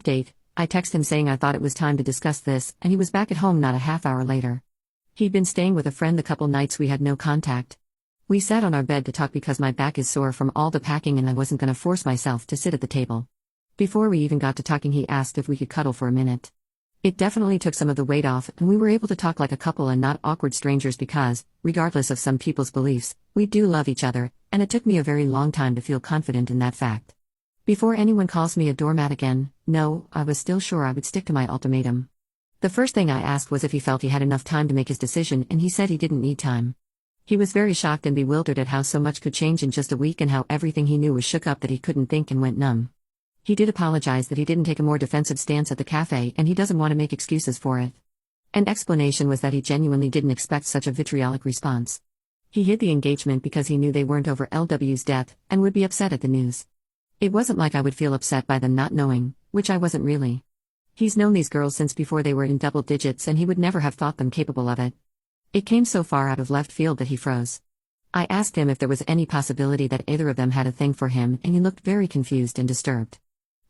Update: I texted him saying I thought it was time to discuss this, and he was back at home not a half hour later. He'd been staying with a friend the couple nights we had no contact. We sat on our bed to talk because my back is sore from all the packing and I wasn't going to force myself to sit at the table. Before we even got to talking, he asked if we could cuddle for a minute. It definitely took some of the weight off, and we were able to talk like a couple and not awkward strangers because, regardless of some people's beliefs, we do love each other, and it took me a very long time to feel confident in that fact. Before anyone calls me a doormat again, no, I was still sure I would stick to my ultimatum. The first thing I asked was if he felt he had enough time to make his decision, and he said he didn't need time. He was very shocked and bewildered at how so much could change in just a week and how everything he knew was shook up that he couldn't think and went numb. He did apologize that he didn't take a more defensive stance at the cafe and he doesn't want to make excuses for it. An explanation was that he genuinely didn't expect such a vitriolic response. He hid the engagement because he knew they weren't over LW's death and would be upset at the news. It wasn't like I would feel upset by them not knowing, which I wasn't really. He's known these girls since before they were in double digits and he would never have thought them capable of it. It came so far out of left field that he froze. I asked him if there was any possibility that either of them had a thing for him and he looked very confused and disturbed.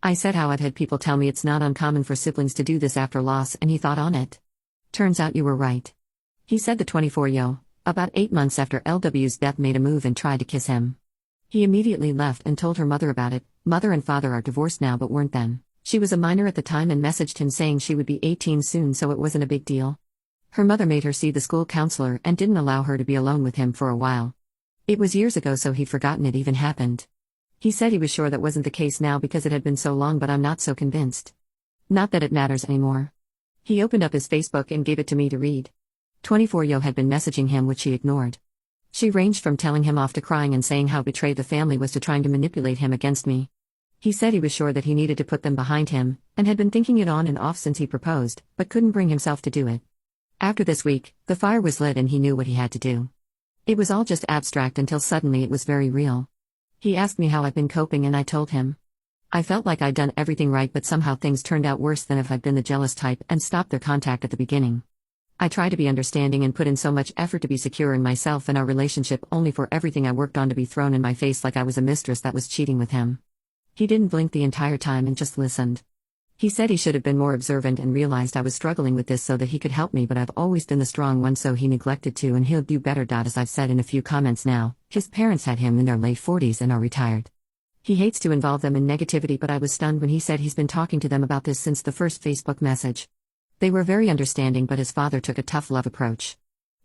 I said how I've had people tell me it's not uncommon for siblings to do this after loss and he thought on it. Turns out you were right. He said the 24-year-old, about 8 months after LW's death, made a move and tried to kiss him. He immediately left and told her mother about it. Mother and father are divorced now but weren't then. She was a minor at the time and messaged him saying she would be 18 soon, so it wasn't a big deal. Her mother made her see the school counselor and didn't allow her to be alone with him for a while. It was years ago, so he'd forgotten it even happened. He said he was sure that wasn't the case now because it had been so long, but I'm not so convinced. Not that it matters anymore. He opened up his Facebook and gave it to me to read. 24-year-old had been messaging him, which he ignored. She ranged from telling him off to crying and saying how betrayed the family was to trying to manipulate him against me. He said he was sure that he needed to put them behind him, and had been thinking it on and off since he proposed, but couldn't bring himself to do it. After this week, the fire was lit and he knew what he had to do. It was all just abstract until suddenly it was very real. He asked me how I've been coping and I told him. I felt like I'd done everything right, but somehow things turned out worse than if I'd been the jealous type and stopped their contact at the beginning. I tried to be understanding and put in so much effort to be secure in myself and our relationship, only for everything I worked on to be thrown in my face like I was a mistress that was cheating with him. He didn't blink the entire time and just listened. He said he should have been more observant and realized I was struggling with this so that he could help me, but I've always been the strong one, so he neglected to, and he'll do better. As I've said in a few comments now, his parents had him in their late 40s and are retired. He hates to involve them in negativity, but I was stunned when he said he's been talking to them about this since the first Facebook message. They were very understanding, but his father took a tough love approach.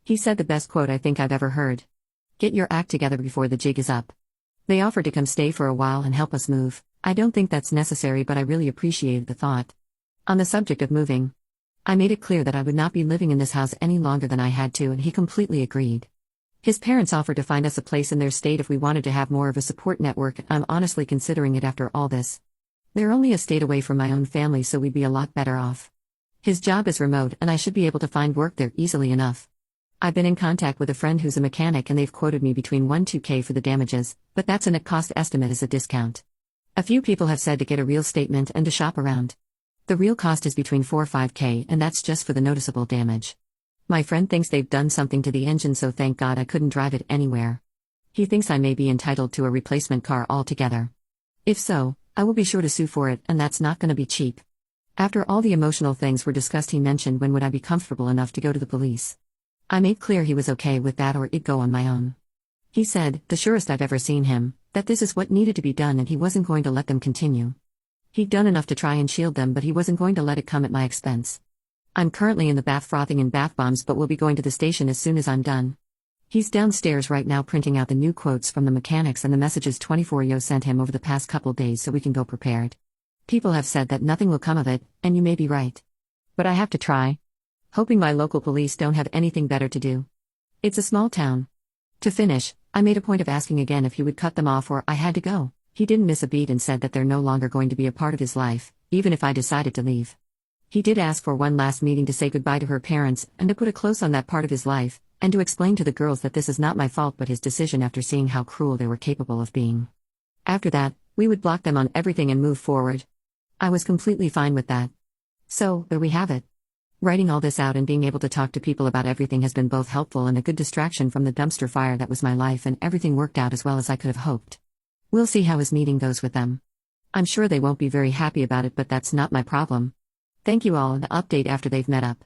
He said the best quote I think I've ever heard. "Get your act together before the jig is up." They offered to come stay for a while and help us move. I don't think that's necessary, but I really appreciated the thought. On the subject of moving, I made it clear that I would not be living in this house any longer than I had to, and he completely agreed. His parents offered to find us a place in their state if we wanted to have more of a support network, and I'm honestly considering it after all this. They're only a state away from my own family, so we'd be a lot better off. His job is remote and I should be able to find work there easily enough. I've been in contact with a friend who's a mechanic and they've quoted me between 1–2K for the damages, but that's a net cost estimate as a discount. A few people have said to get a real statement and to shop around. The real cost is between 4–5K, and that's just for the noticeable damage. My friend thinks they've done something to the engine, so thank God I couldn't drive it anywhere. He thinks I may be entitled to a replacement car altogether. If so, I will be sure to sue for it, and that's not going to be cheap. After all the emotional things were discussed, he mentioned when would I be comfortable enough to go to the police. I made clear he was okay with that or it'd go on my own. He said, the surest I've ever seen him, that this is what needed to be done and he wasn't going to let them continue. He'd done enough to try and shield them, but he wasn't going to let it come at my expense. I'm currently in the bath frothing in bath bombs, but will be going to the station as soon as I'm done. He's downstairs right now printing out the new quotes from the mechanics and the messages 24-yo sent him over the past couple days so we can go prepared. People have said that nothing will come of it, and you may be right. But I have to try. Hoping my local police don't have anything better to do. It's a small town. To finish, I made a point of asking again if he would cut them off or I had to go. He didn't miss a beat and said that they're no longer going to be a part of his life, even if I decided to leave. He did ask for one last meeting to say goodbye to her parents and to put a close on that part of his life, and to explain to the girls that this is not my fault but his decision after seeing how cruel they were capable of being. After that, we would block them on everything and move forward. I was completely fine with that. So, there we have it. Writing all this out and being able to talk to people about everything has been both helpful and a good distraction from the dumpster fire that was my life, and everything worked out as well as I could have hoped. We'll see how his meeting goes with them. I'm sure they won't be very happy about it, but that's not my problem. Thank you all, and update after they've met up.